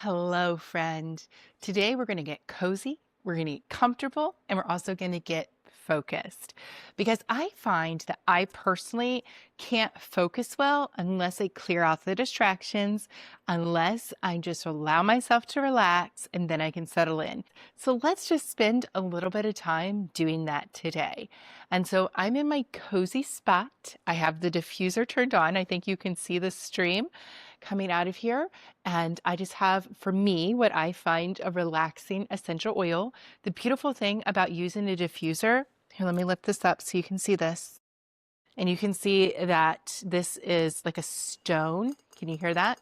Hello, friend. Today we're going to get cozy, we're going to get comfortable, and we're also going to get focused because I find that I personally can't focus well unless I clear out the distractions, unless I just allow myself to relax and then I can settle in. So let's just spend a little bit of time doing that today. And so I'm in my cozy spot. I have the diffuser turned on. I think you can see the stream coming out of here. And I just have, for me, what I find a relaxing essential oil. The beautiful thing about using a diffuser, here, let me lift this up so you can see this. And you can see that this is like a stone. Can you hear that?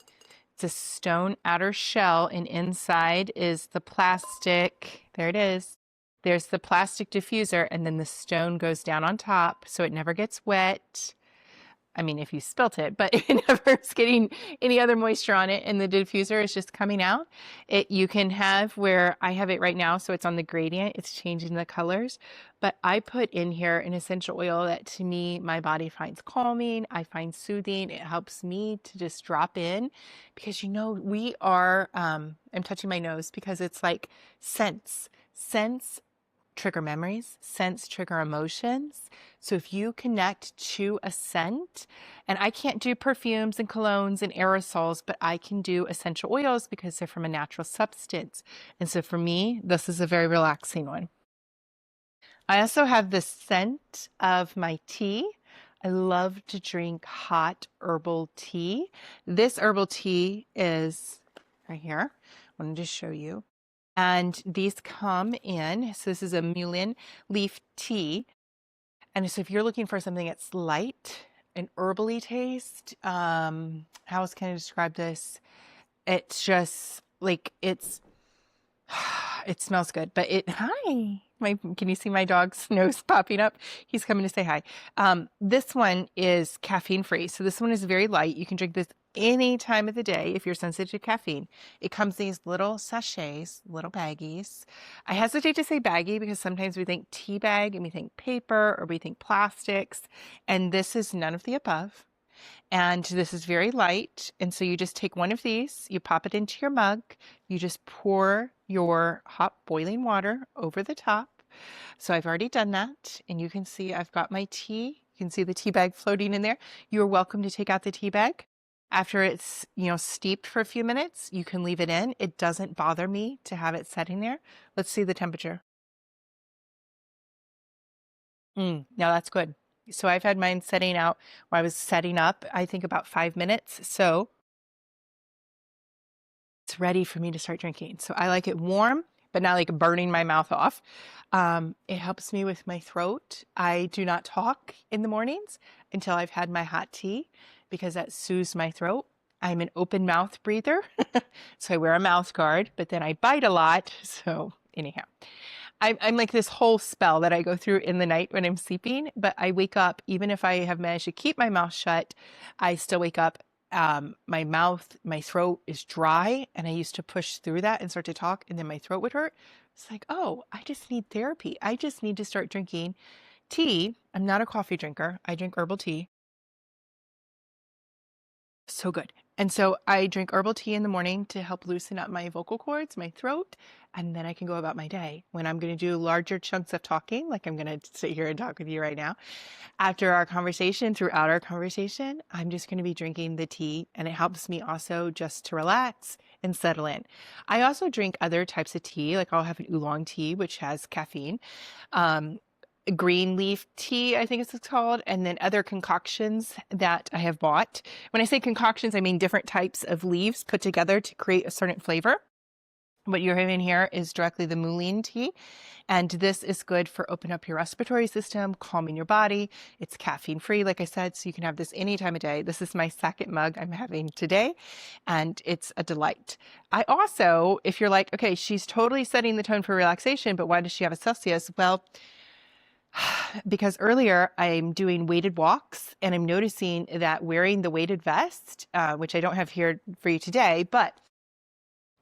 It's a stone outer shell, and inside is the plastic. There it is. There's the plastic diffuser, and then the stone goes down on top so it never gets wet. I mean, if you spilt it, but it never is getting any other moisture on it, and the diffuser is just coming out. You can have where I have it right now, so it's on the gradient, it's changing the colors. But I put in here an essential oil that to me, my body finds calming, I find soothing. It helps me to just drop in because we are, I'm touching my nose because it's like sense trigger memories, scents trigger emotions. So if you connect to a scent, and I can't do perfumes and colognes and aerosols, but I can do essential oils because they're from a natural substance. And so for me, this is a very relaxing one. I also have the scent of my tea. I love to drink hot herbal tea. This herbal tea is right here. I wanted to show you. And these come in, so this is a mullein leaf tea. And so if you're looking for something that's light and herbally taste, how else can I describe this? It's just like it smells good, but can you see my dog's nose popping up? He's coming to say hi. This one is caffeine free. So this one is very light. You can drink this any time of the day if you're sensitive to caffeine. It comes in these little sachets, little baggies. I hesitate to say baggie because sometimes we think tea bag and we think paper or we think plastics, and this is none of the above. And this is very light. And so you just take one of these, you pop it into your mug, you just pour your hot boiling water over the top. So I've already done that. And you can see I've got my tea. You can see the tea bag floating in there. You're welcome to take out the tea bag. After it's, steeped for a few minutes, you can leave it in. It doesn't bother me to have it setting there. Let's see the temperature. Now that's good. So I've had mine setting out while I was setting up, I think about 5 minutes. So it's ready for me to start drinking. So I like it warm, but not like burning my mouth off. It helps me with my throat. I do not talk in the mornings until I've had my hot tea because that soothes my throat. I'm an open mouth breather, so I wear a mouth guard, but then I bite a lot. So anyhow, I'm like this whole spell that I go through in the night when I'm sleeping, but I wake up, even if I have managed to keep my mouth shut, I still wake up. My throat is dry, and I used to push through that and start to talk, and then my throat would hurt. It's like, oh, I just need therapy. I just need to start drinking tea. I'm not a coffee drinker. I drink herbal tea. So good. And so I drink herbal tea in the morning to help loosen up my vocal cords, my throat, and then I can go about my day. When I'm going to do larger chunks of talking, like I'm going to sit here and talk with you right now, after our conversation, throughout our conversation, I'm just going to be drinking the tea, and it helps me also just to relax and settle in. I also drink other types of tea, like I'll have an oolong tea, which has caffeine. Green leaf tea, I think it's called, and then other concoctions that I have bought. When I say concoctions, I mean different types of leaves put together to create a certain flavor. What you're having here is directly the mullein tea, and this is good for opening up your respiratory system, calming your body. It's caffeine free, like I said, so you can have this any time of day. This is my second mug I'm having today, and it's a delight. I also, if you're like, okay, she's totally setting the tone for relaxation, but why does she have a Celsius? Well, because earlier I'm doing weighted walks, and I'm noticing that wearing the weighted vest, which I don't have here for you today, but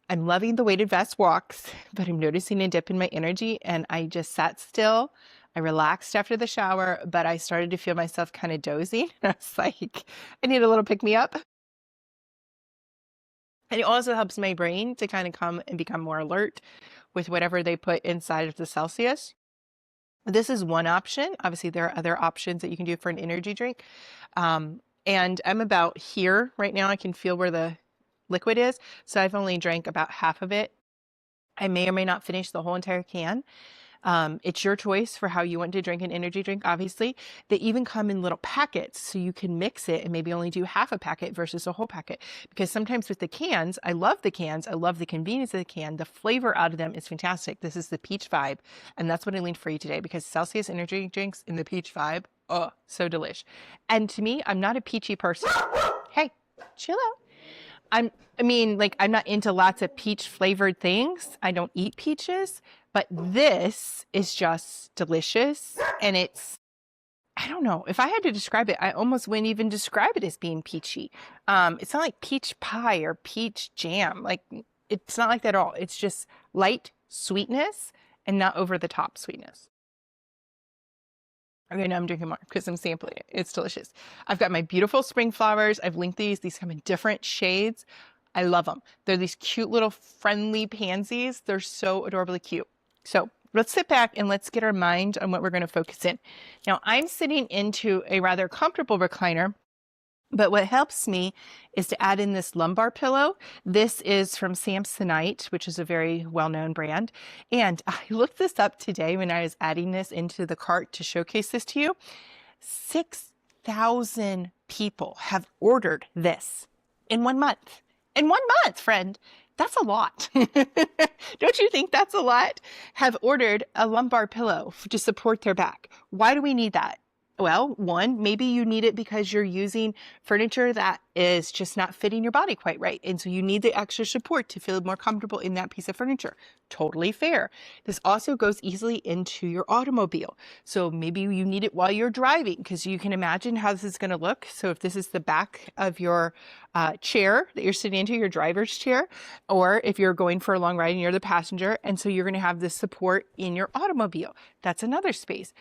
I'm loving the weighted vest walks, but I'm noticing a dip in my energy, and I just sat still. I relaxed after the shower, but I started to feel myself kind of dozing. I was like, I need a little pick me up. And it also helps my brain to kind of come and become more alert with whatever they put inside of the Celsius. This is one option. Obviously, there are other options that you can do for an energy drink. And I'm about here right now. I can feel where the liquid is. So I've only drank about half of it. I may or may not finish the whole entire can. It's your choice for how you want to drink an energy drink, obviously. They even come in little packets, so you can mix it and maybe only do half a packet versus a whole packet. Because sometimes with the cans, I love the cans. I love the convenience of the can. The flavor out of them is fantastic. This is the peach vibe, and that's what I leaned for you today, because Celsius energy drinks in the peach vibe, oh, so delish. And to me, I'm not a peachy person. Hey, chill out. I mean, like, I'm not into lots of peach flavored things. I don't eat peaches, but this is just delicious. And I don't know, if I had to describe it, I almost wouldn't even describe it as being peachy. It's not like peach pie or peach jam. Like, it's not like that at all. It's just light sweetness and not over the top sweetness. Okay, now I'm drinking more because I'm sampling it. It's delicious. I've got my beautiful spring flowers. I've linked these. These come in different shades. I love them. They're these cute little friendly pansies. They're so adorably cute. So let's sit back and let's get our mind on what we're going to focus in. Now, I'm sitting into a rather comfortable recliner, but what helps me is to add in this lumbar pillow. This is from Samsonite, which is a very well-known brand. And I looked this up today when I was adding this into the cart to showcase this to you. 6,000 people have ordered this in 1 month. In 1 month, friend. That's a lot. Don't you think that's a lot? Have ordered a lumbar pillow to support their back. Why do we need that? Well, one, maybe you need it because you're using furniture that is just not fitting your body quite right. And so you need the extra support to feel more comfortable in that piece of furniture. Totally fair. This also goes easily into your automobile. So maybe you need it while you're driving, because you can imagine how this is going to look. So if this is the back of your chair that you're sitting into, your driver's chair, or if you're going for a long ride and you're the passenger, and so you're going to have this support in your automobile, that's another space.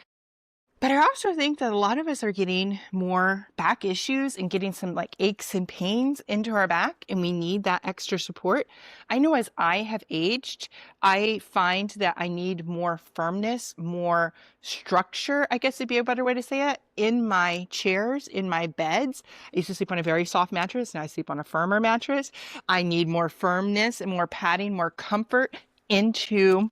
But I also think that a lot of us are getting more back issues and getting some like aches and pains into our back, and we need that extra support. I know as I have aged, I find that I need more firmness, more structure, I guess would be a better way to say it, in my chairs, in my beds. I used to sleep on a very soft mattress, now I sleep on a firmer mattress. I need more firmness and more padding, more comfort into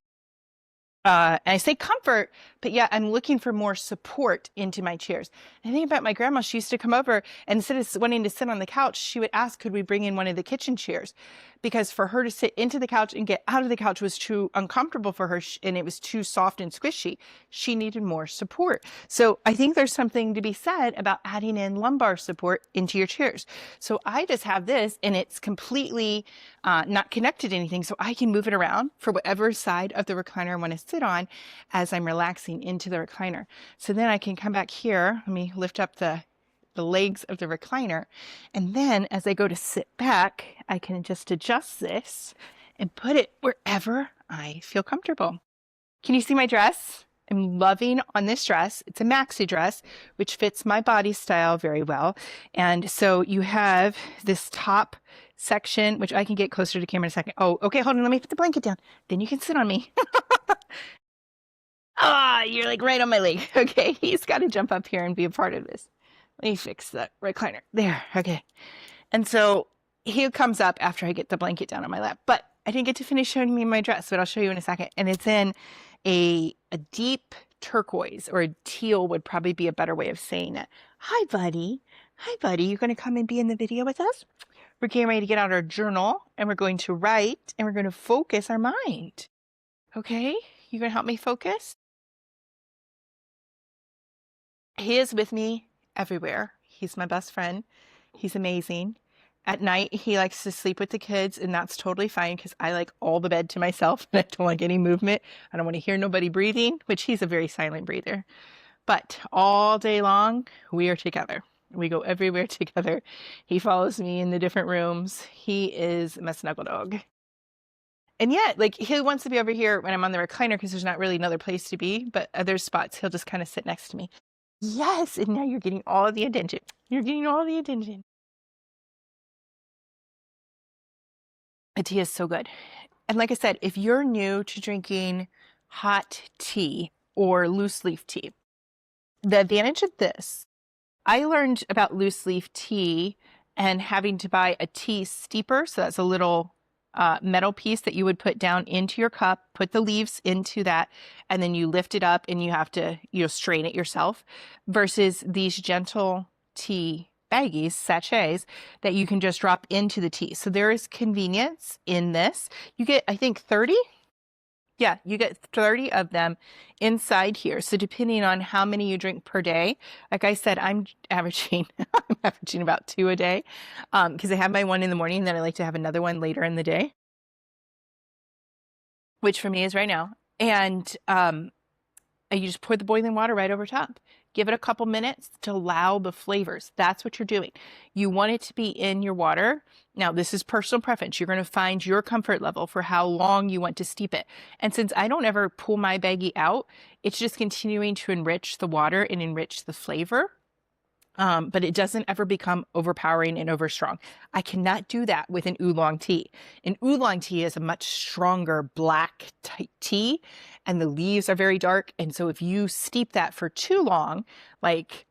and I say comfort, but yeah, I'm looking for more support into my chairs. And I think about my grandma. She used to come over, and instead of wanting to sit on the couch, she would ask, could we bring in one of the kitchen chairs? Because for her to sit into the couch and get out of the couch was too uncomfortable for her, and it was too soft and squishy. She needed more support. So I think there's something to be said about adding in lumbar support into your chairs. So I just have this, and it's completely not connected to anything, so I can move it around for whatever side of the recliner I want to sit on as I'm relaxing into the recliner. So then I can come back here. Let me lift up the legs of the recliner. And then as I go to sit back, I can just adjust this and put it wherever I feel comfortable. Can you see my dress? I'm loving on this dress. It's a maxi dress, which fits my body style very well. And so you have this top section, which I can get closer to the camera in a second. Oh, okay, hold on. Let me put the blanket down. Then you can sit on me. You're like right on my leg. Okay, he's got to jump up here and be a part of this. Let me fix the recliner. There, okay. And so he comes up after I get the blanket down on my lap. But I didn't get to finish showing me my dress, but I'll show you in a second. And it's in a deep turquoise, or a teal would probably be a better way of saying it. Hi, buddy. Hi, buddy. You going to come and be in the video with us? We're getting ready to get out our journal, and we're going to write, and we're going to focus our mind. Okay? You going to help me focus? He is with me everywhere. He's my best friend. He's amazing. At night, he likes to sleep with the kids, and that's totally fine because I like all the bed to myself and I don't like any movement. I don't want to hear nobody breathing, which he's a very silent breather. But all day long, we are together. We go everywhere together. He follows me in the different rooms. He is my snuggle dog. And yet, like, he wants to be over here when I'm on the recliner because there's not really another place to be, but other spots, he'll just kind of sit next to me. Yes, and now you're getting all of the attention. You're getting all the attention. The tea is so good. And like I said, if you're new to drinking hot tea or loose leaf tea, the advantage of this, I learned about loose leaf tea and having to buy a tea steeper. So that's a little metal piece that you would put down into your cup, put the leaves into that, and then you lift it up and you have to, strain it yourself, versus these gentle tea baggies, sachets, that you can just drop into the tea. So there is convenience in this. You get, I think, 30. Yeah, you get 30 of them inside here. So depending on how many you drink per day, like I said, I'm averaging I'm averaging about 2 a day, because I have my one in the morning, and then I like to have another one later in the day, which for me is right now. And you just pour the boiling water right over top. Give it a couple minutes to allow the flavors. That's what you're doing. You want it to be in your water. Now, this is personal preference. You're going to find your comfort level for how long you want to steep it. And since I don't ever pull my baggie out, it's just continuing to enrich the water and enrich the flavor. But it doesn't ever become overpowering and overstrong. I cannot do that with an oolong tea. An oolong tea is a much stronger black tea, and the leaves are very dark. And so if you steep that for too long, like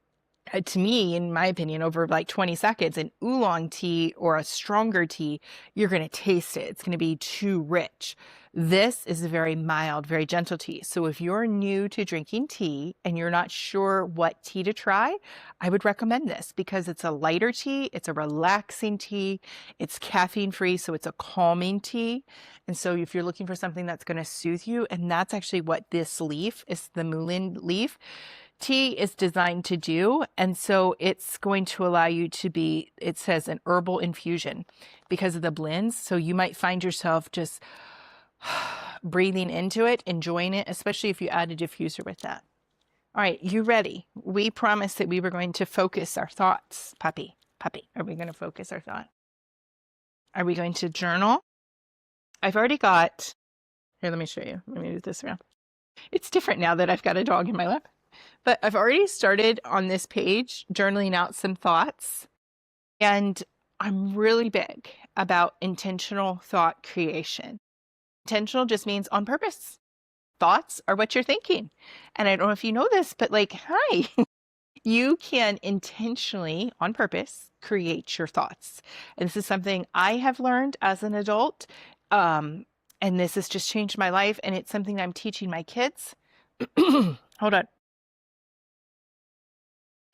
to me, in my opinion, over like 20 seconds, an oolong tea or a stronger tea, you're going to taste it. It's going to be too rich. This is a very mild, very gentle tea. So if you're new to drinking tea and you're not sure what tea to try, I would recommend this because it's a lighter tea. It's a relaxing tea. It's caffeine free. So it's a calming tea. And so if you're looking for something that's going to soothe you, and that's actually what this leaf is, the mullein leaf tea is designed to do. And so it's going to allow you to be, it says an herbal infusion because of the blends. So you might find yourself just breathing into it, enjoying it, especially if you add a diffuser with that. All right, you ready? We promised that we were going to focus our thoughts. Puppy, are we going to focus our thought? Are we going to journal? I've already got, here, let me show you. Let me move this around. It's different now that I've got a dog in my lap. But I've already started on this page journaling out some thoughts. And I'm really big about intentional thought creation. Intentional just means on purpose. Thoughts are what you're thinking. And I don't know if you know this, but like, hi, you can intentionally, on purpose, create your thoughts. And this is something I have learned as an adult. And this has just changed my life. And it's something I'm teaching my kids. Hold on.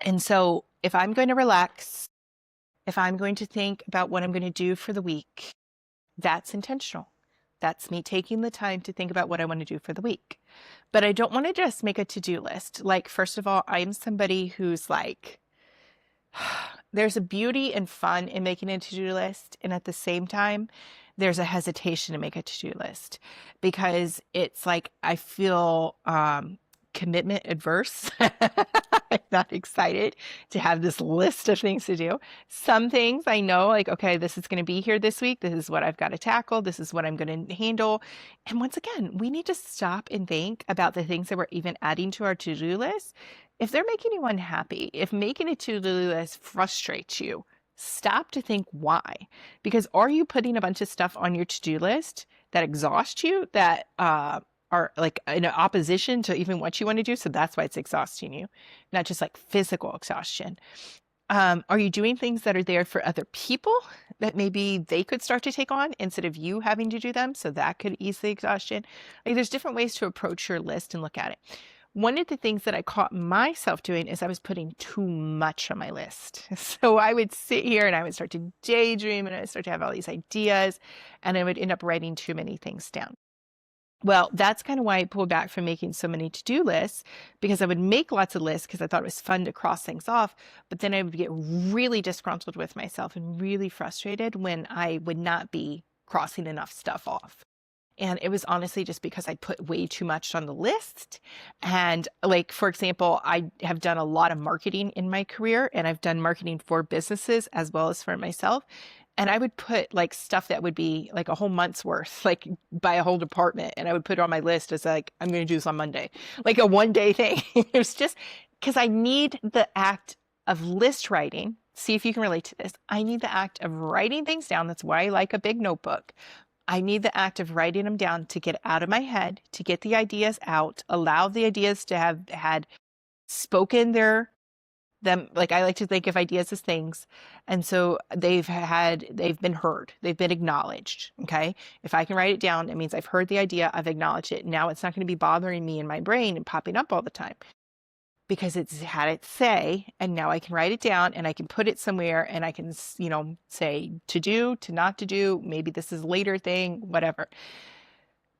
And so if I'm going to relax, if I'm going to think about what I'm going to do for the week, that's intentional. That's me taking the time to think about what I want to do for the week. But I don't want to just make a to-do list. Like, first of all, I'm somebody who's like, there's a beauty and fun in making a to-do list. And at the same time, there's a hesitation to make a to-do list because it's like, I feel commitment adverse. I'm not excited to have this list of things to do. Some things I know, like, okay, this is going to be here this week. This is what I've got to tackle. This is what I'm going to handle. And once again, we need to stop and think about the things that we're even adding to our to-do list. If they're making you unhappy, if making a to-do list frustrates you, stop to think why. Because are you putting a bunch of stuff on your to-do list that exhaust you, that are like in opposition to even what you want to do? So that's why it's exhausting you, not just like physical exhaustion. Are you doing things that are there for other people that maybe they could start to take on instead of you having to do them? So that could ease the exhaustion. Like, there's different ways to approach your list and look at it. One of the things that I caught myself doing is I was putting too much on my list. So I would sit here and I would start to daydream and I would start to have all these ideas and I would end up writing too many things down. Well, that's kind of why I pulled back from making so many to-do lists, because I would make lots of lists because I thought it was fun to cross things off. But then I would get really disgruntled with myself and really frustrated when I would not be crossing enough stuff off. And it was honestly just because I put way too much on the list. And like, for example, I have done a lot of marketing in my career and I've done marketing for businesses as well as for myself. And I would put like stuff that would be like a whole month's worth, like by a whole department. And I would put it on my list as like, I'm going to do this on Monday, like a one-day thing. It was just because I need the act of list writing see if you can relate to this. I need the act of writing things down. That's why I like a big notebook. I need the act of writing them down to get out of my head, to get the ideas out, allow the ideas to have had spoken them. Like, I like to think of ideas as things. And so they've been heard, they've been acknowledged. Okay. If I can write it down, it means I've heard the idea, I've acknowledged it. Now it's not going to be bothering me in my brain and popping up all the time, because it's had its say, and now I can write it down and I can put it somewhere, and I can, say to do, to not to do, maybe this is a later thing, whatever.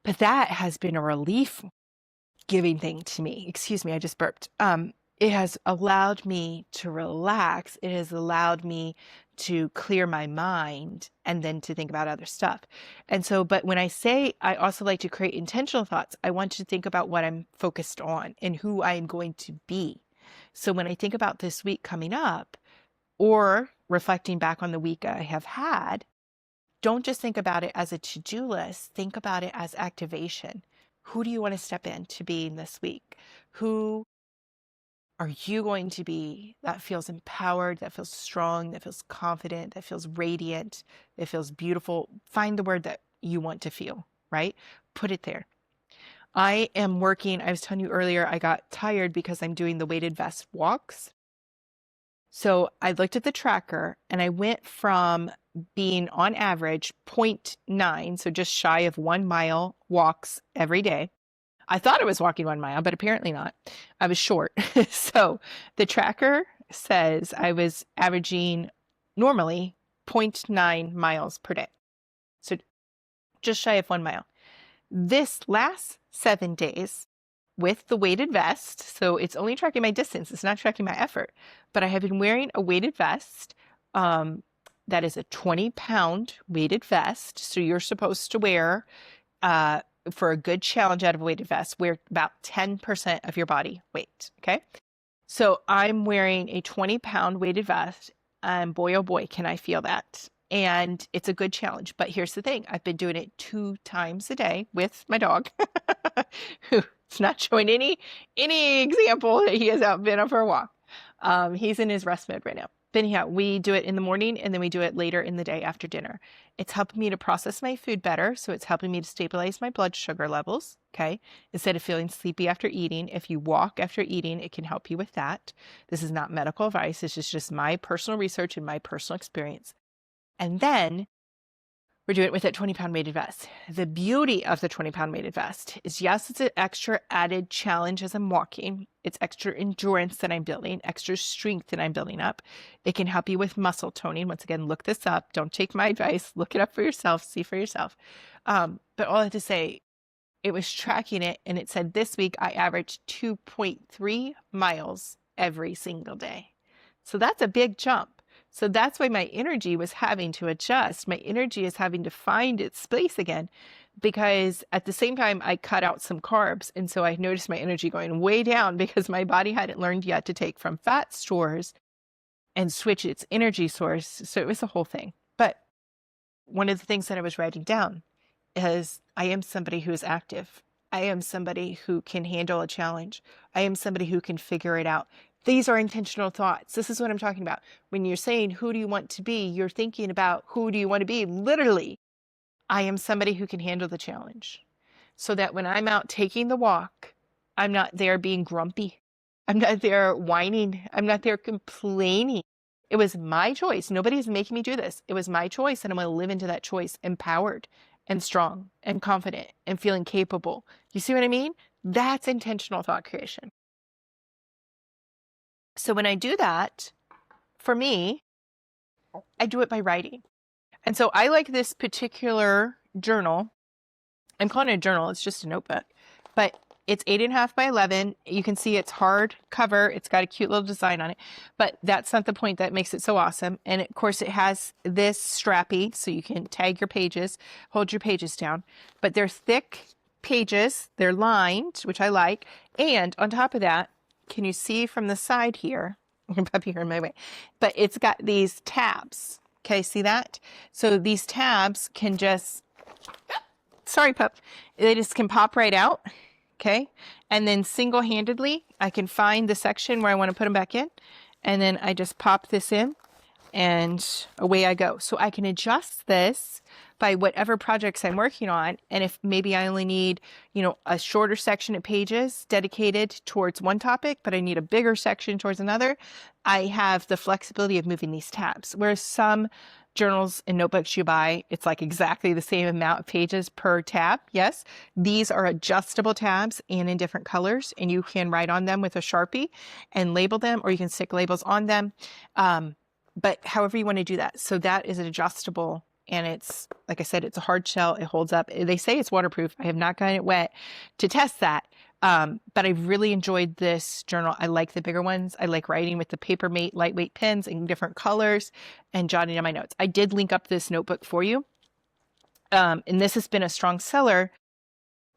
But that has been a relief giving thing to me. Excuse me, I just burped. It has allowed me to relax. It has allowed me to clear my mind and then to think about other stuff. And so, but when I say I also like to create intentional thoughts, I want to think about what I'm focused on and who I am going to be. So when I think about this week coming up, or reflecting back on the week I have had, don't just think about it as a to-do list. Think about it as activation. Who do you want to step in to be this week? Who are you going to be that feels empowered, that feels strong, that feels confident, that feels radiant, that feels beautiful? Find the word that you want to feel, right? Put it there. I am working, I was telling you earlier, I got tired because I'm doing the weighted vest walks. So I looked at the tracker and I went from being on average 0.9, so just shy of 1 mile walks every day. I thought I was walking 1 mile, but apparently not. I was short. So the tracker says I was averaging normally 0.9 miles per day. So just shy of 1 mile. This last 7 days with the weighted vest, so it's only tracking my distance, it's not tracking my effort, but I have been wearing a weighted vest. That is a 20-pound weighted vest. So you're supposed to wear, for a good challenge out of a weighted vest, wear about 10% of your body weight. Okay. So I'm wearing a 20-pound weighted vest, and boy, oh boy, can I feel that. And it's a good challenge. But here's the thing. I've been doing it 2 times a day with my dog, who's not showing any example that he has out been up for a walk. He's in his rest mode right now. But anyhow, we do it in the morning and then we do it later in the day after dinner. It's helping me to process my food better. So it's helping me to stabilize my blood sugar levels. Okay. Instead of feeling sleepy after eating, if you walk after eating, it can help you with that. This is not medical advice. This is just my personal research and my personal experience. And then we're doing it with that 20-pound weighted vest. The beauty of the 20-pound weighted vest is, yes, it's an extra added challenge as I'm walking. It's extra endurance that I'm building, extra strength that I'm building up. It can help you with muscle toning. Once again, look this up. Don't take my advice. Look it up for yourself. See for yourself. But all I have to say, it was tracking it, and it said this week I averaged 2.3 miles every single day. So that's a big jump. So that's why my energy was having to adjust. My energy is having to find its space again, because at the same time I cut out some carbs. And so I noticed my energy going way down because my body hadn't learned yet to take from fat stores and switch its energy source. So it was the whole thing. But one of the things that I was writing down is I am somebody who is active. I am somebody who can handle a challenge. I am somebody who can figure it out. These are intentional thoughts. This is what I'm talking about. When you're saying, who do you want to be? You're thinking about, who do you want to be? Literally, I am somebody who can handle the challenge, so that when I'm out taking the walk, I'm not there being grumpy. I'm not there whining. I'm not there complaining. It was my choice. Nobody's making me do this. It was my choice, and I'm going to live into that choice empowered and strong and confident and feeling capable. You see what I mean? That's intentional thought creation. So when I do that, for me, I do it by writing. And so I like this particular journal. I'm calling it a journal. It's just a notebook, but it's 8.5 by 11. You can see it's hard cover. It's got a cute little design on it, but that's not the point that makes it so awesome. And of course it has this strappy, so you can tag your pages, hold your pages down, but they're thick pages. They're lined, which I like. And on top of that, can you see from the side here? Puppy here in my way, but it's got these tabs. Okay, see that? So these tabs can just, sorry pup, they just can pop right out. Okay, and then single-handedly, I can find the section where I want to put them back in, and then I just pop this in. and away I go. So I can adjust this by whatever projects I'm working on. And if maybe I only need, a shorter section of pages dedicated towards one topic, but I need a bigger section towards another, I have the flexibility of moving these tabs. Whereas some journals and notebooks you buy, it's like exactly the same amount of pages per tab. Yes, these are adjustable tabs and in different colors, and you can write on them with a Sharpie and label them, or you can stick labels on them. But however you want to do that. So that is an adjustable, and it's, like I said, it's a hard shell. It holds up. They say it's waterproof. I have not gotten it wet to test that. But I've really enjoyed this journal. I like the bigger ones. I like writing with the Papermate lightweight pens in different colors and jotting down my notes. I did link up this notebook for you. And this has been a strong seller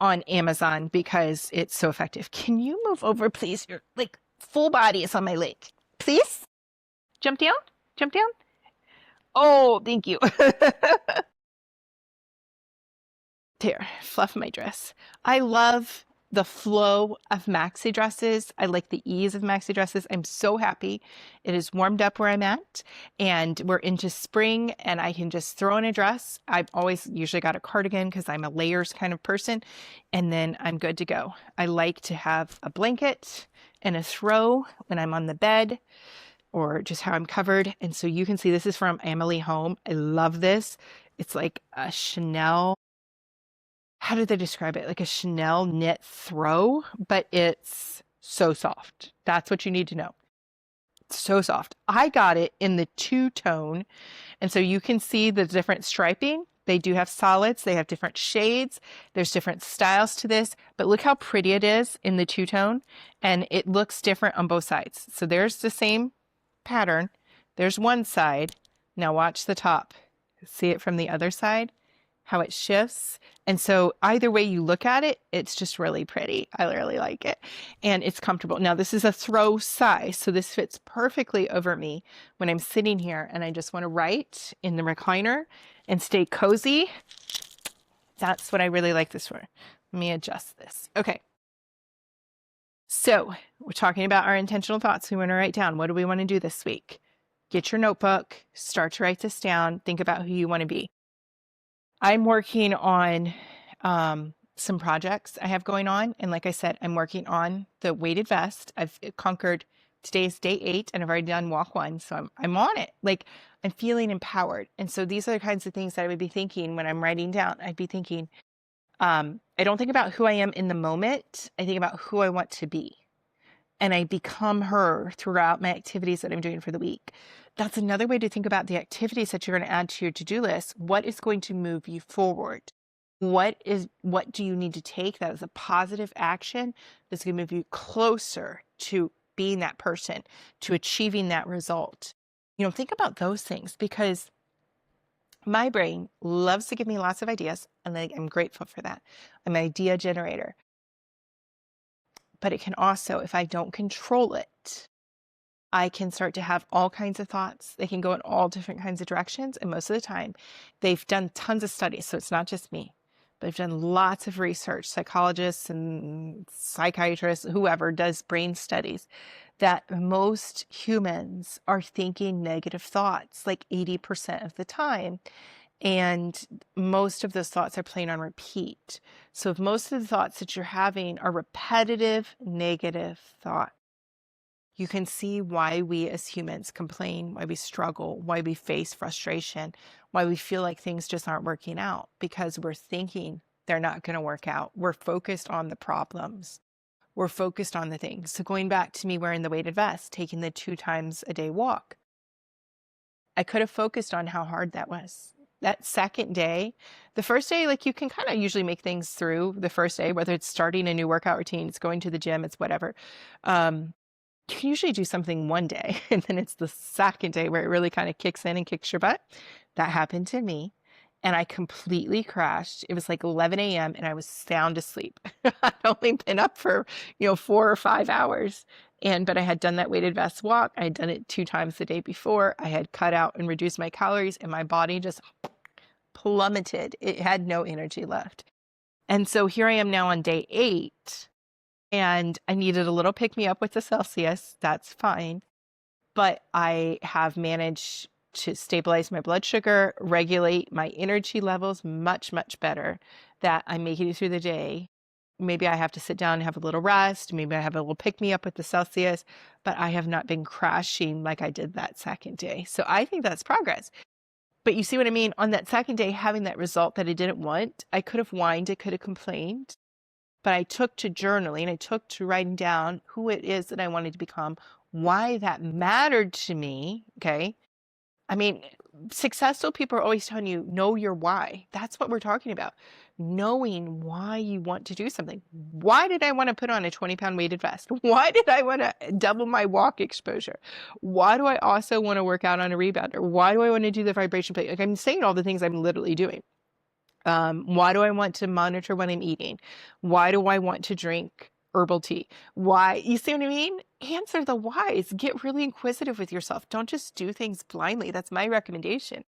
on Amazon because it's so effective. Can you move over, please? Your full body is on my leg. Please? Jump down? Jump down? Oh, thank you. There, fluff my dress. I love the flow of maxi dresses. I like the ease of maxi dresses. I'm so happy. It is warmed up where I'm at, and we're into spring, and I can just throw in a dress. I've always usually got a cardigan because I'm a layers kind of person, and then I'm good to go. I like to have a blanket and a throw when I'm on the bed, or just how I'm covered. And so you can see this is from Emily Home. I love this. It's like a Chanel, how did they describe it? Like a Chanel knit throw, but it's so soft. That's what you need to know. It's so soft. I got it in the two-tone. And so you can see the different striping. They do have solids. They have different shades. There's different styles to this, but look how pretty it is in the two-tone. And it looks different on both sides. So there's the same pattern. There's one side. Now watch the top. See it from the other side, how it shifts. And so either way you look at it, it's just really pretty. I really like it. And it's comfortable. Now this is a throw size, so this fits perfectly over me when I'm sitting here and I just want to write in the recliner and stay cozy. That's what I really like this for. Let me adjust this. Okay. So we're talking about our intentional thoughts. We want to write down, what do we want to do this week? Get your notebook, start to write this down, think about who you want to be. I'm working on some projects I have going on. And like I said, I'm working on the weighted vest. I've conquered, today's day 8, and I've already done walk 1. So I'm on it. Like, I'm feeling empowered. And so these are the kinds of things that I would be thinking when I'm writing down. I'd be thinking, I don't think about who I am in the moment. I think about who I want to be. And I become her throughout my activities that I'm doing for the week. That's another way to think about the activities that you're going to add to your to-do list. What is going to move you forward? What do you need to take that is a positive action that's going to move you closer to being that person, to achieving that result? Think about those things, because my brain loves to give me lots of ideas, and I'm grateful for that. I'm an idea generator. But it can also, if I don't control it, I can start to have all kinds of thoughts. They can go in all different kinds of directions. And most of the time, they've done tons of studies. So it's not just me, but they've done lots of research, psychologists and psychiatrists, whoever does brain studies, that most humans are thinking negative thoughts like 80% of the time. And most of those thoughts are playing on repeat. So if most of the thoughts that you're having are repetitive, negative thoughts, you can see why we as humans complain, why we struggle, why we face frustration, why we feel like things just aren't working out, because we're thinking they're not going to work out. We're focused on the problems. We're focused on the things. So going back to me wearing the weighted vest, taking the 2 times a day walk, I could have focused on how hard that was. That second day, the first day, like, you can kind of usually make things through the first day, whether it's starting a new workout routine, it's going to the gym, it's whatever. You can usually do something one day, and then it's the second day where it really kind of kicks in and kicks your butt. That happened to me, and I completely crashed. It was like 11 a.m. and I was sound asleep. I'd only been up for, 4 or 5 hours. But I had done that weighted vest walk. I had done it 2 times the day before. I had cut out and reduced my calories, and my body just plummeted. It had no energy left. And so here I am now on day 8, and I needed a little pick me up with the Celsius. That's fine. But I have managed to stabilize my blood sugar, regulate my energy levels much, much better, that I'm making it through the day. Maybe I have to sit down and have a little rest. Maybe I have a little pick me up with the Celsius, but I have not been crashing like I did that second day. So I think that's progress. But you see what I mean? On that second day, having that result that I didn't want, I could have whined, I could have complained, but I took to journaling, I took to writing down who it is that I wanted to become, why that mattered to me. Okay. I mean, successful people are always telling you, know your why. That's what we're talking about. Knowing why you want to do something. Why did I want to put on a 20-pound weighted vest? Why did I want to double my walk exposure? Why do I also want to work out on a rebounder? Why do I want to do the vibration plate? Like, I'm saying all the things I'm literally doing. Why do I want to monitor what I'm eating? Why do I want to drink herbal tea? Why? You see what I mean? Answer the whys. Get really inquisitive with yourself. Don't just do things blindly. That's my recommendation.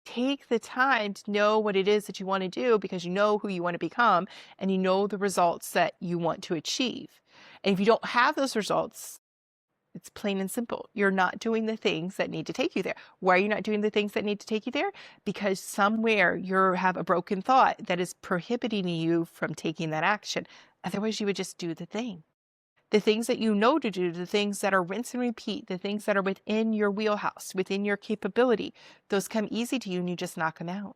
Take the time to know what it is that you want to do, because you know who you want to become and you know the results that you want to achieve. And if you don't have those results, it's plain and simple. You're not doing the things that need to take you there. Why are you not doing the things that need to take you there? Because somewhere you have a broken thought that is prohibiting you from taking that action. Otherwise, you would just do the thing. The things that you know to do, the things that are rinse and repeat, the things that are within your wheelhouse, within your capability, those come easy to you and you just knock them out.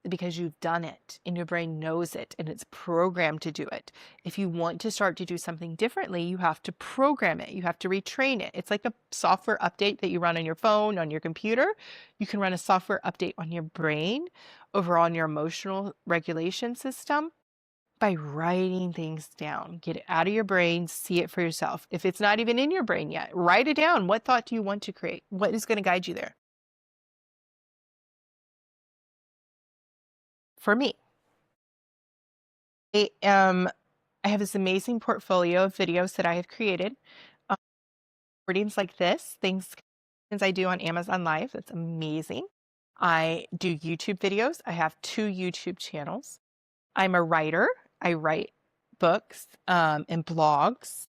Because you've done it and your brain knows it and it's programmed to do it. If you want to start to do something differently, you have to program it. You have to retrain it. It's like a software update that you run on your phone, on your computer. You can run a software update on your brain, over on your emotional regulation system, by writing things down. Get it out of your brain, see it for yourself. If it's not even in your brain yet, write it down. What thought do you want to create? What is going to guide you there? For me, I have this amazing portfolio of videos that I have created. Readings like this, things I do on Amazon Live. That's amazing. I do YouTube videos. I have 2 YouTube channels. I'm a writer. I write books and blogs.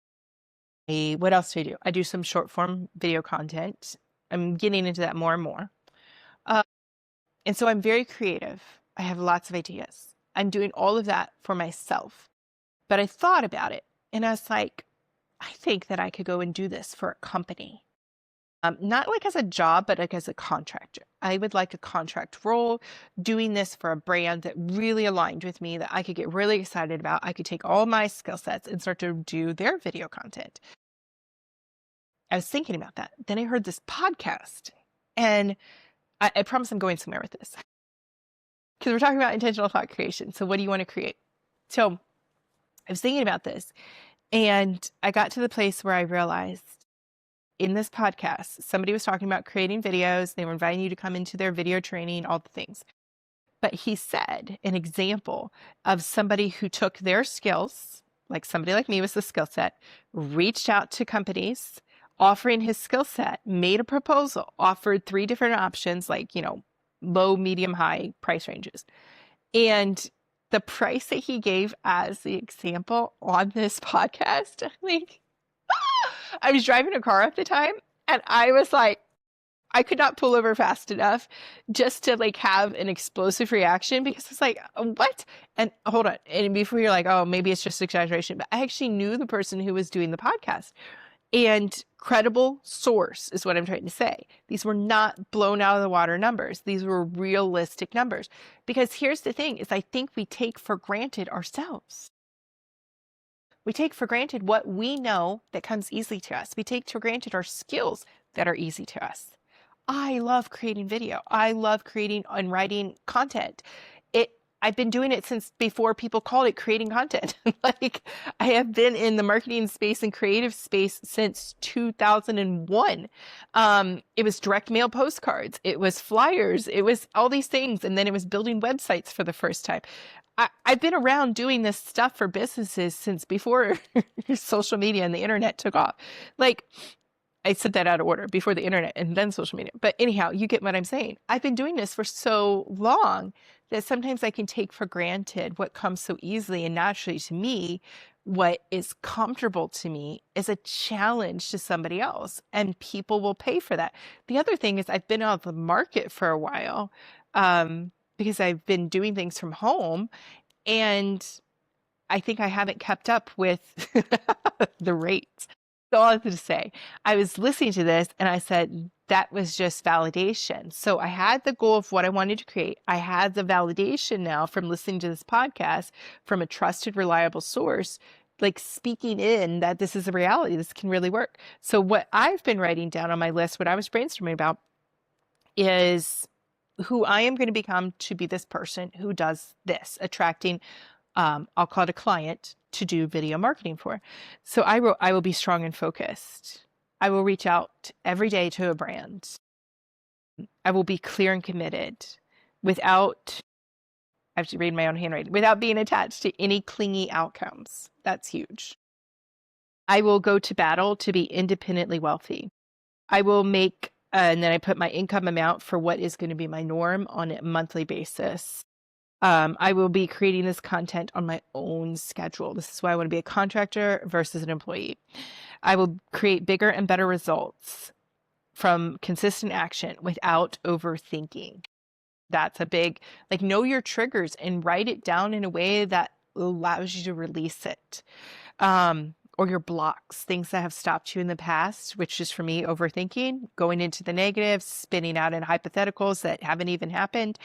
What else do I do? I do some short form video content. I'm getting into that more and more. And so I'm very creative. I have lots of ideas. I'm doing all of that for myself. But I thought about it and I was like, I think that I could go and do this for a company. Not like as a job, but like as a contractor. I would like a contract role, doing this for a brand that really aligned with me, that I could get really excited about. I could take all my skill sets and start to do their video content. I was thinking about that. Then I heard this podcast, and I promise I'm going somewhere with this, because we're talking about intentional thought creation. So what do you want to create? So I was thinking about this, and I got to the place where I realized, in this podcast, somebody was talking about creating videos. They were inviting you to come into their video training, all the things. But he said an example of somebody who took their skills, like somebody like me with the skill set, reached out to companies offering his skill set, made a proposal, offered 3 different options, like, low, medium, high price ranges. And the price that he gave as the example on this podcast, like, I was driving a car at the time and I was like, I could not pull over fast enough just to like have an explosive reaction, because it's like, what? And hold on. And before you're like, oh, maybe it's just exaggeration, but I actually knew the person who was doing the podcast, and credible source is what I'm trying to say. These were not blown out of the water numbers. These were realistic numbers, because here's the thing is I think we take for granted ourselves. We take for granted what we know that comes easily to us. We take for granted our skills that are easy to us. I love creating video. I love creating and writing content. I've been doing it since before people called it creating content. Like, I have been in the marketing space and creative space since 2001. It was direct mail postcards. It was flyers. It was all these things. And then it was building websites for the first time. I've been around doing this stuff for businesses since before social media and the internet took off. Like, I said that out of order, before the internet and then social media. But anyhow, you get what I'm saying. I've been doing this for so long that sometimes I can take for granted what comes so easily and naturally to me, what is comfortable to me is a challenge to somebody else, and people will pay for that. The other thing is I've been out of the market for a while, because I've been doing things from home, and I think I haven't kept up with the rates. So all I have to say, I was listening to this and I said, that was just validation. So I had the goal of what I wanted to create. I had the validation now from listening to this podcast from a trusted, reliable source, like speaking in that this is a reality. This can really work. So what I've been writing down on my list, what I was brainstorming about, is who I am going to become to be this person who does this, attracting, I'll call it a client to do video marketing for. So I wrote, I will be strong and focused. I will reach out every day to a brand. I will be clear and committed without, I have to read my own handwriting, without being attached to any clingy outcomes. That's huge. I will go to battle to be independently wealthy. I will make, and then I put my income amount for what is going to be my norm on a monthly basis. I will be creating this content on my own schedule. This is why I want to be a contractor versus an employee. I will create bigger and better results from consistent action without overthinking. That's a big, like, know your triggers and write it down in a way that allows you to release it. Or your blocks, things that have stopped you in the past, which is for me, overthinking, going into the negative, spinning out in hypotheticals that haven't even happened.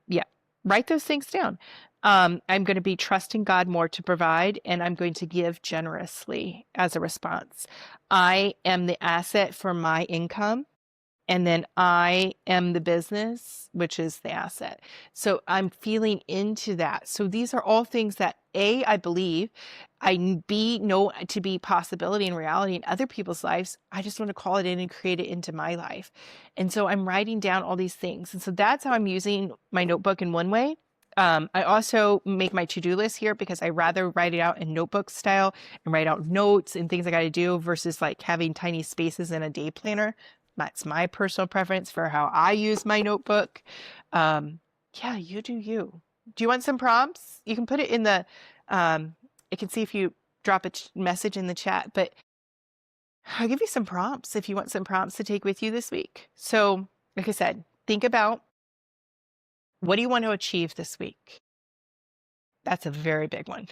Yeah, write those things down. I'm going to be trusting God more to provide, and I'm going to give generously as a response. I am the asset for my income. And then I am the business, which is the asset. So I'm feeling into that. So these are all things that A, I believe, B, know to be possibility and reality in other people's lives. I just want to call it in and create it into my life. And so I'm writing down all these things. And so that's how I'm using my notebook in one way. I also make my to-do list here because I rather write it out in notebook style and write out notes and things I got to do versus like having tiny spaces in a day planner. That's my personal preference for how I use my notebook. Yeah, you do you. Do you want some prompts? You can put it in the, I can see if you drop a message in the chat, but I'll give you some prompts if you want some prompts to take with you this week. So, like I said, think about, what do you want to achieve this week? That's a very big one.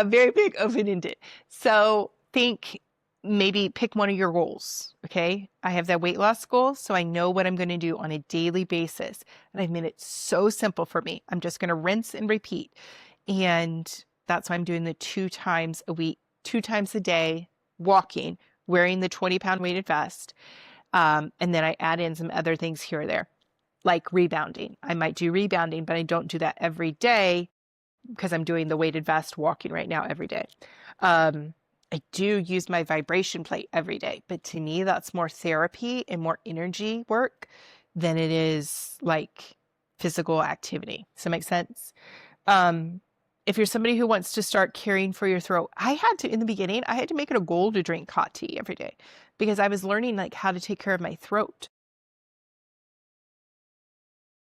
Very big, open-ended. So think, maybe pick one of your goals. Okay. I have that weight loss goal, so I know what I'm going to do on a daily basis. And I've made it so simple for me. I'm just going to rinse and repeat. And that's why I'm doing the 2 times a week, 2 times a day, walking, wearing the 20-pound weighted vest. And then I add in some other things here or there, like rebounding. I might do rebounding, but I don't do that every day because I'm doing the weighted vest walking right now every day. I do use my vibration plate every day, but to me, that's more therapy and more energy work than it is like physical activity. Does that make sense? If you're somebody who wants to start caring for your throat, in the beginning, I had to make it a goal to drink hot tea every day because I was learning like how to take care of my throat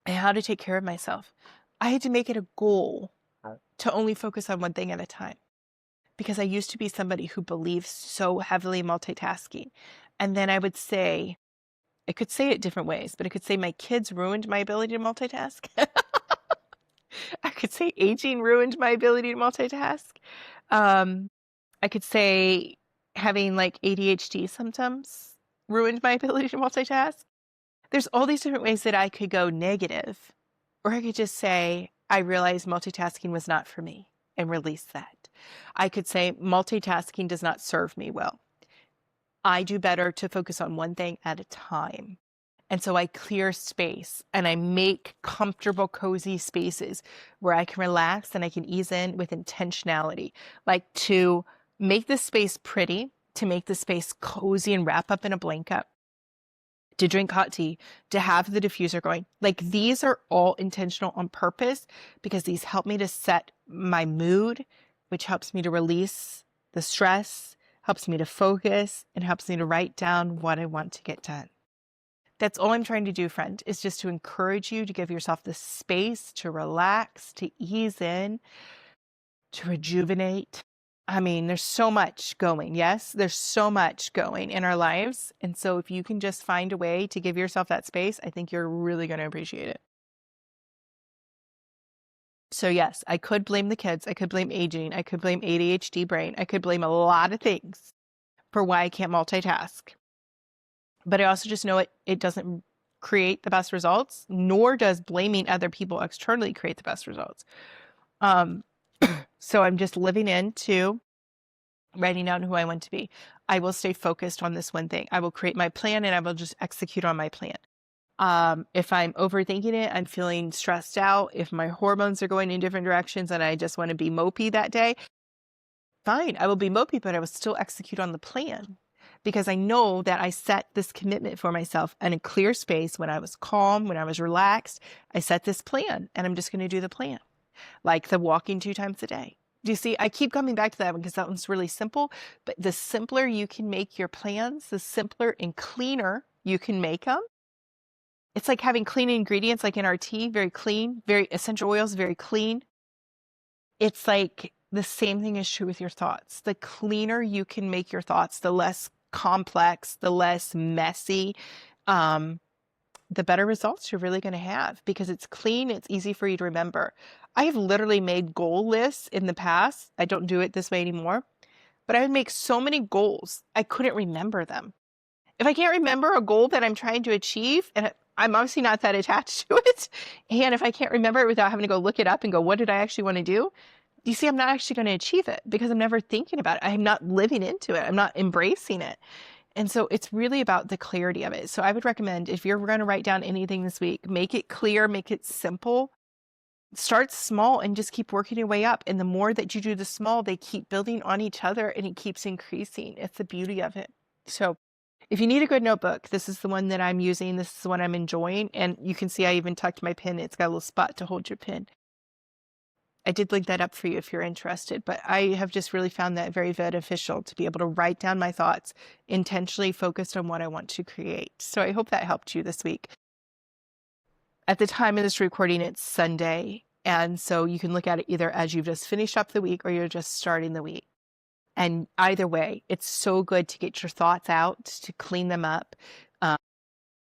and how to take care of myself. I had to make it a goal to only focus on one thing at a time, because I used to be somebody who believes so heavily in multitasking. And then I could say it different ways, but I could say my kids ruined my ability to multitask. I could say aging ruined my ability to multitask. I could say having like ADHD symptoms ruined my ability to multitask. There's all these different ways that I could go negative, or I could just say, I realized multitasking was not for me and release that. I could say multitasking does not serve me well. I do better to focus on one thing at a time. And so I clear space and I make comfortable, cozy spaces where I can relax and I can ease in with intentionality, like to make the space pretty, to make the space cozy and wrap up in a blanket, to drink hot tea, to have the diffuser going. Like, these are all intentional on purpose because these help me to set my mood, which helps me to release the stress, helps me to focus, and helps me to write down what I want to get done. That's all I'm trying to do, friend, is just to encourage you to give yourself the space to relax, to ease in, to rejuvenate. I mean, there's so much going. Yes, there's so much going in our lives. And so if you can just find a way to give yourself that space, I think you're really going to appreciate it. So yes, I could blame the kids. I could blame aging. I could blame ADHD brain. I could blame a lot of things for why I can't multitask. But I also just know it doesn't create the best results, nor does blaming other people externally create the best results. So I'm just living into writing down who I want to be. I will stay focused on this one thing. I will create my plan and I will just execute on my plan. If I'm overthinking it, I'm feeling stressed out. If my hormones are going in different directions and I just want to be mopey that day, fine, I will be mopey, but I will still execute on the plan because I know that I set this commitment for myself in a clear space when I was calm, when I was relaxed. I set this plan and I'm just going to do the plan, like the walking 2 times a day. Do you see? I keep coming back to that one because that one's really simple, but the simpler you can make your plans, the simpler and cleaner you can make them. It's like having clean ingredients, like in our tea, very clean, very essential oils, very clean. It's like the same thing is true with your thoughts. The cleaner you can make your thoughts, the less complex, the less messy, the better results you're really going to have because it's clean. It's easy for you to remember. I have literally made goal lists in the past. I don't do it this way anymore, but I would make so many goals. I couldn't remember them. If I can't remember a goal that I'm trying to achieve, and I'm obviously not that attached to it, and if I can't remember it without having to go look it up and go, what did I actually want to do? You see, I'm not actually going to achieve it because I'm never thinking about it. I'm not living into it. I'm not embracing it. And so it's really about the clarity of it. So I would recommend if you're going to write down anything this week, make it clear, make it simple. Start small and just keep working your way up. And the more that you do the small, they keep building on each other and it keeps increasing. It's the beauty of it. So if you need a good notebook, this is the one that I'm using. This is the one I'm enjoying. And you can see I even tucked my pen. It's got a little spot to hold your pen. I did link that up for you if you're interested, but I have just really found that very beneficial to be able to write down my thoughts, intentionally focused on what I want to create. So I hope that helped you this week. At the time of this recording, it's Sunday. And so you can look at it either as you've just finished up the week or you're just starting the week. And either way, it's so good to get your thoughts out, to clean them up.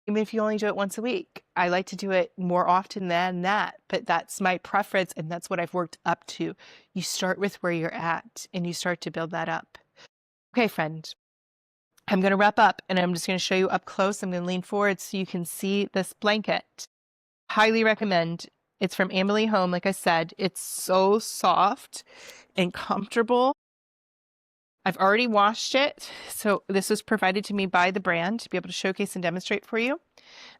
Even if you only do it once a week, I like to do it more often than that, but that's my preference and that's what I've worked up to. You start with where you're at and you start to build that up. Okay, friend, I'm going to wrap up and I'm just going to show you up close. I'm going to lean forward so you can see this blanket. Highly recommend. It's from Emily Home. Like I said, it's so soft and comfortable. I've already washed it. So this was provided to me by the brand to be able to showcase and demonstrate for you.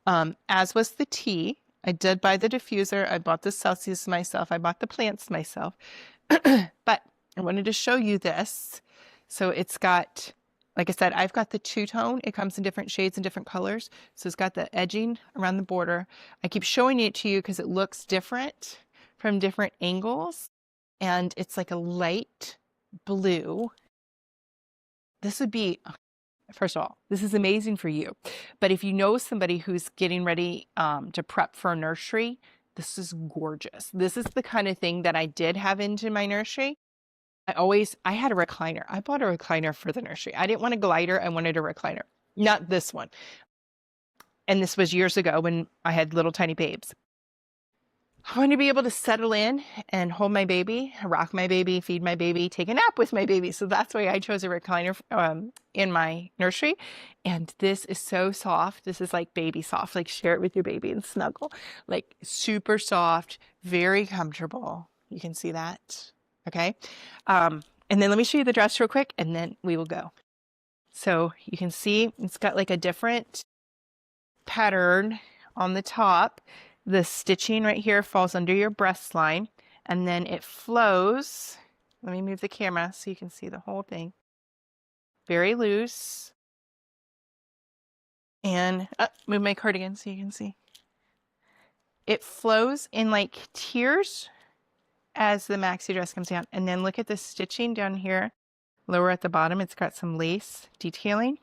As was the tea. I did buy the diffuser. I bought the Celsius myself. I bought the plants myself. But I wanted to show you this. So it's got, like I said, I've got the two-tone. It comes in different shades and different colors. So it's got the edging around the border. I keep showing it to you because it looks different from different angles. And it's like a light blue. This would be, first of all, this is amazing for you. But if you know somebody who's getting ready to prep for a nursery, this is gorgeous. This is the kind of thing that I did have into my nursery. I had a recliner. I bought a recliner for the nursery. I didn't want a glider. I wanted a recliner. Not this one. And this was years ago when I had little tiny babes. I want to be able to settle in and hold my baby, rock my baby, feed my baby, take a nap with my baby. So that's why I chose a recliner in my nursery. And this is so soft. This is like baby soft, like share it with your baby and snuggle. Like super soft, very comfortable. You can see that. Okay. And then let me show you the dress real quick and then we will go. So you can see it's got like a different pattern on the top. The stitching right here falls under your breast line and then it flows. Let me move the camera so you can see the whole thing. Very loose. And move my cardigan so you can see. It flows in like tiers as the maxi dress comes down. And then look at the stitching down here, lower at the bottom. It's got some lace detailing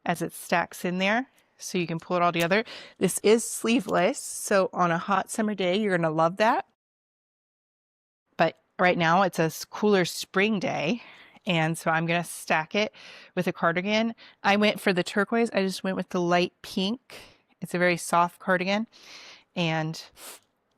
as it stacks in there. So you can pull it all together. This is sleeveless, so on a hot summer day, you're going to love that. But right now it's a cooler spring day. And so I'm going to stack it with a cardigan. I went for the turquoise. I just went with the light pink. It's a very soft cardigan. And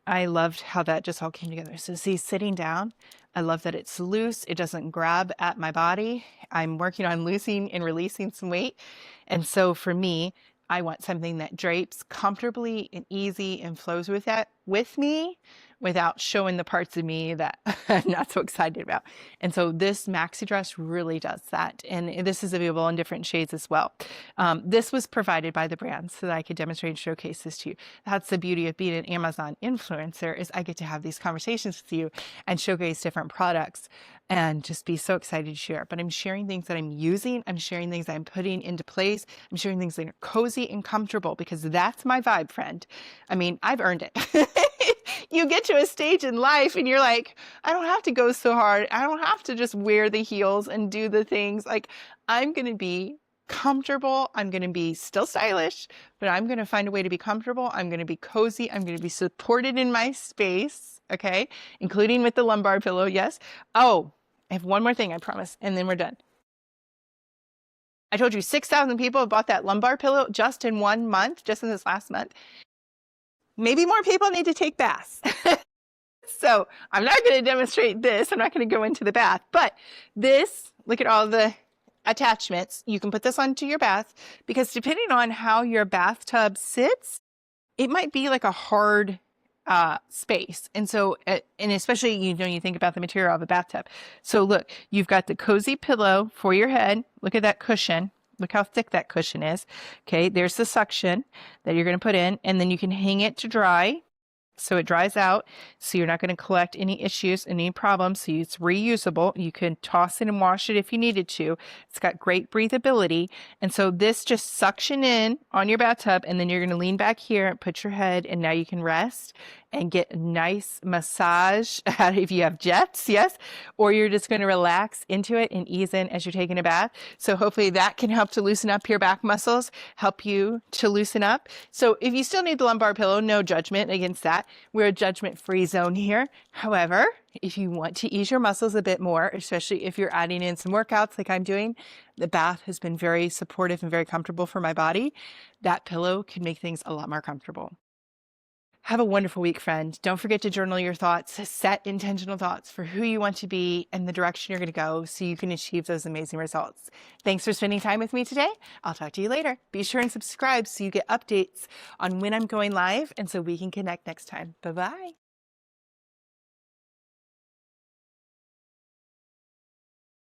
I loved how that just all came together. So see, sitting down, I love that it's loose. It doesn't grab at my body. I'm working on losing and releasing some weight. And so for me, I want something that drapes comfortably and easy and flows with me without showing the parts of me that I'm not so excited about. And so this maxi dress really does that. And this is available in different shades as well. This was provided by the brand so that I could demonstrate and showcase this to you. That's the beauty of being an Amazon influencer, is I get to have these conversations with you and showcase different products and just be so excited to share. But I'm sharing things that I'm using. I'm sharing things I'm putting into place. I'm sharing things that are cozy and comfortable, because that's my vibe, friend. I mean, I've earned it. You get to a stage in life and you're like, I don't have to go so hard. I don't have to just wear the heels and do the things. Like, I'm going to be comfortable. I'm going to be still stylish, but I'm going to find a way to be comfortable. I'm going to be cozy. I'm going to be supported in my space. Okay. Including with the lumbar pillow. Yes. Oh, I have one more thing, I promise, and then we're done. I told you 6,000 people have bought that lumbar pillow just in 1 month, just in this last month. Maybe more people need to take baths. So I'm not going to demonstrate this. I'm not going to go into the bath, but this, look at all the attachments. You can put this onto your bath, because depending on how your bathtub sits, it might be like a hard space. And so, and especially, you think about the material of a bathtub. So look, you've got the cozy pillow for your head. Look at that cushion. Look how thick that cushion is. Okay, there's the suction that you're going to put in, and then you can hang it to dry. So it dries out, so you're not going to collect any issues, any problems. So it's reusable. You can toss it and wash it if you needed to. It's got great breathability. And so this just suction in on your bathtub, and then you're going to lean back here and put your head, and now you can rest and get a nice massage if you have jets, yes, or you're just going to relax into it and ease in as you're taking a bath. So hopefully that can help to loosen up your back muscles, help you to loosen up. So if you still need the lumbar pillow, no judgment against that. We're a judgment-free zone here. However, if you want to ease your muscles a bit more, especially if you're adding in some workouts like I'm doing, the bath has been very supportive and very comfortable for my body. That pillow can make things a lot more comfortable. Have a wonderful week, friend. Don't forget to journal your thoughts, set intentional thoughts for who you want to be and the direction you're going to go so you can achieve those amazing results. Thanks for spending time with me today. I'll talk to you later. Be sure and subscribe so you get updates on when I'm going live and so we can connect next time. Bye-bye.